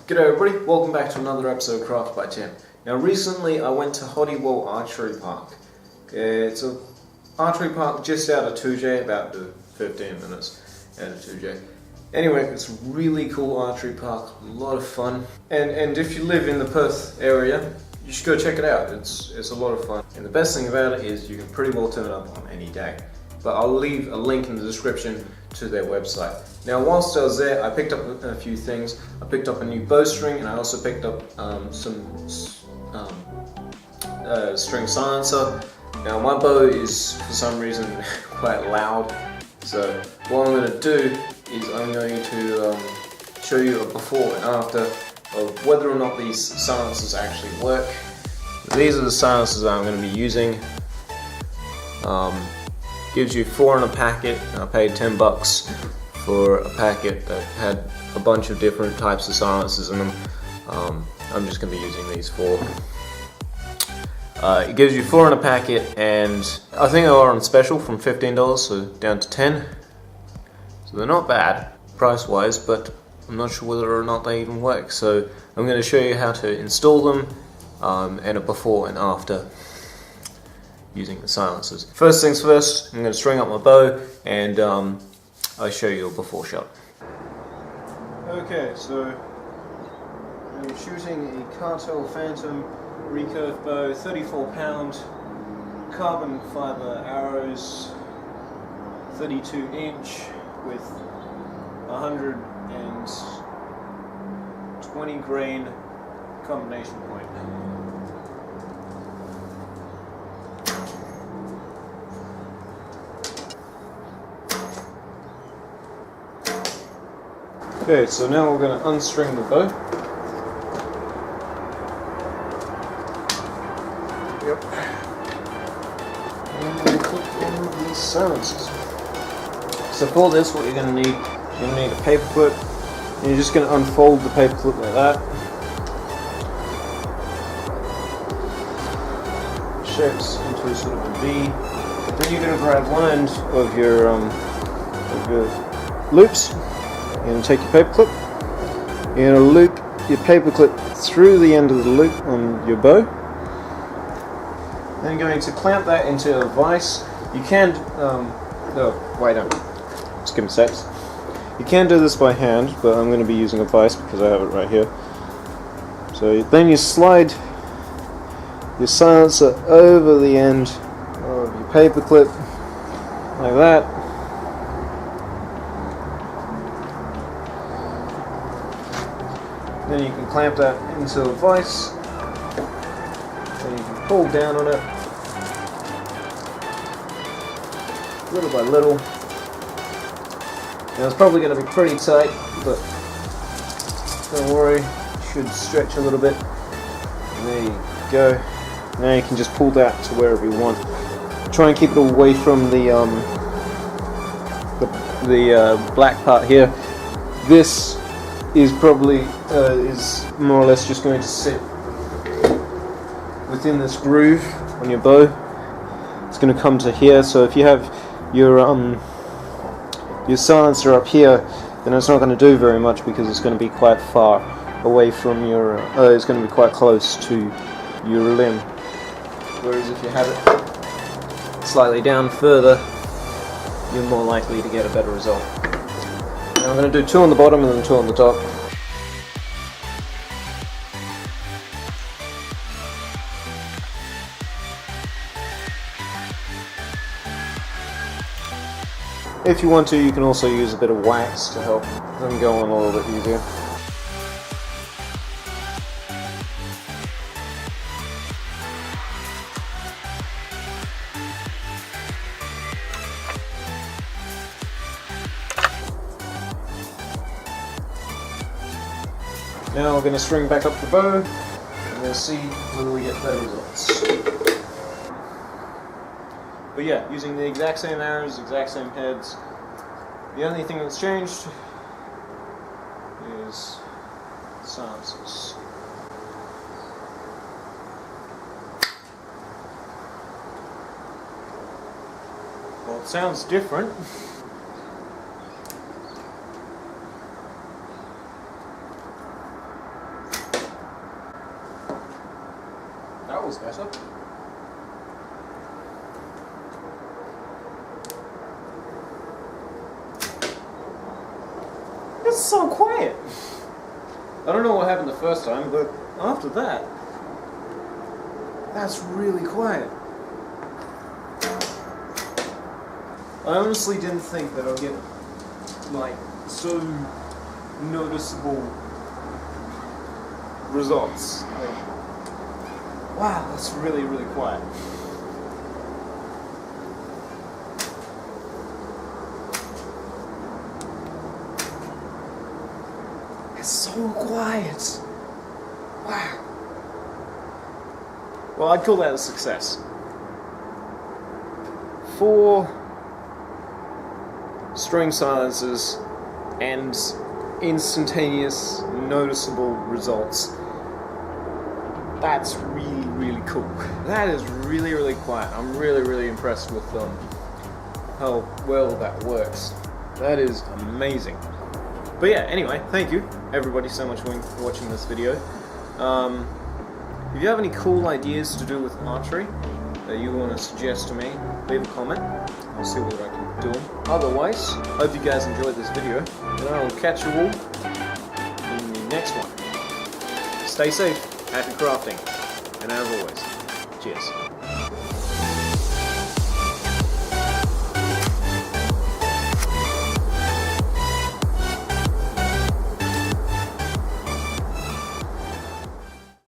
G'day everybody, welcome back to another episode of Craft by Tim. Now recently I went to Hoddywell Archery Park. It's an archery park just out of 2J, about 15 minutes out of 2J. Anyway, it's a really cool archery park, a lot of fun. And if you live in the Perth area, you should go check it out. It's a lot of fun. And the best thing about it is you can pretty well turn it up on any day. But I'll leave a link in the description to their website. Now whilst I was there, I picked up a few things. I picked up a new bowstring, and I also picked up some string silencer. Now my bow is for some reason quite loud, so what I'm going to do is I'm going to show you a before and after of whether or not these silencers actually work. These are the silencers I'm going to be using. Gives you 4 in a packet. I paid $10 for a packet that had a bunch of different types of silencers in them. I'm just going to be using these 4. It gives you 4 in a packet, and I think they are on special from $15, so down to 10. So they're not bad price wise, but I'm not sure whether or not they even work. So I'm going to show you how to install them and a before and after using the silencers. First things first, I'm going to string up my bow and I'll show you a before shot. Okay, so I'm shooting a Cartel Phantom recurve bow, 34 pound, carbon fiber arrows, 32 inch with 120 grain combination point. Okay, so now we're going to unstring the bow. Yep. And we put in these silencers. So for this, what you're going to need, you're going to need a paper clip. And you're just going to unfold the paper clip like that. Shapes into a sort of a V. Then you're going to grab one end of your loops. You're going to take your paper clip, you're going to loop your paper clip through the end of the loop on your bow. Then you're going to clamp that into a vise. You can, just give me seconds. You can do this by hand, but I'm going to be using a vise because I have it right here. So then you slide your silencer over the end of your paper clip, like that. Then you can clamp that into a vise, and you can pull down on it little by little. Now it's probably going to be pretty tight, but don't worry, it should stretch a little bit. And there you go. Now you can just pull that to wherever you want. Try and keep it away from the black part here. This is probably is more or less just going to sit within this groove on your bow. It's going to come to here, so if you have your silencer up here, then it's not going to do very much because it's going to be quite far away from your it's going to be quite close to your limb. Whereas if you have it slightly down further, you're more likely to get a better result. Now I'm going to do 2 on the bottom and then 2 on the top. If you want to, you can also use a bit of wax to help them go on a little bit easier. Now we're going to string back up the bow, and we'll see whether we get better results. But yeah, using the exact same arrows, exact same heads. The only thing that's changed is silencers. Well, it sounds different. feels better. It's so quiet. I don't know what happened the first time, but after that, that's really quiet. I honestly didn't think that I'd get like so noticeable results. Like, wow, that's really, really quiet. It's so quiet. Wow. Well, I'd call that a success. 4 string silences and instantaneous, noticeable results. That's really, really cool. That is really, really quiet. I'm really, really impressed with how well that works. That is amazing. But yeah, anyway, thank you everybody so much for watching this video. If you have any cool ideas to do with archery that you want to suggest to me, leave a comment. I'll see what I can do. Otherwise, hope you guys enjoyed this video, and I will catch you all in the next one. Stay safe, happy crafting, and as always, cheers.